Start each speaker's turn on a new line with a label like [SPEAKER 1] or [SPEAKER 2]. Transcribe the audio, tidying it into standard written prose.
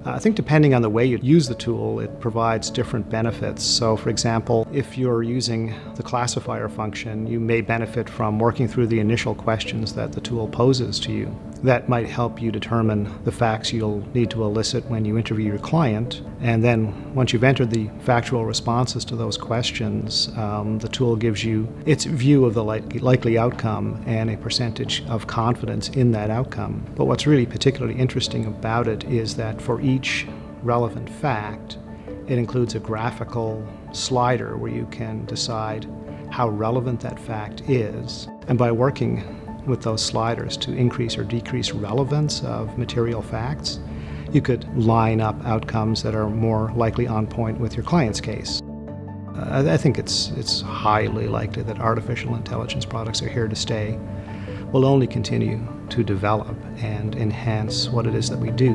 [SPEAKER 1] I think depending on the way you use the tool, it provides different benefits. So for example, if you're using the classifier function, you may benefit from working through the initial questions that the tool poses to you. That might help you determine the facts you'll need to elicit when you interview your client. And then once you've entered the factual responses to those questions, the tool gives you its view of the likely outcome and a percentage of confidence in that outcome. But what's really particularly interesting about it is that for each relevant fact, it includes a graphical slider where you can decide how relevant that fact is. And by working with those sliders to increase or decrease relevance of material facts, you could line up outcomes that are more likely on point with your client's case. I think it's highly likely that artificial intelligence products are here to stay. Will only continue to develop and enhance what it is that we do.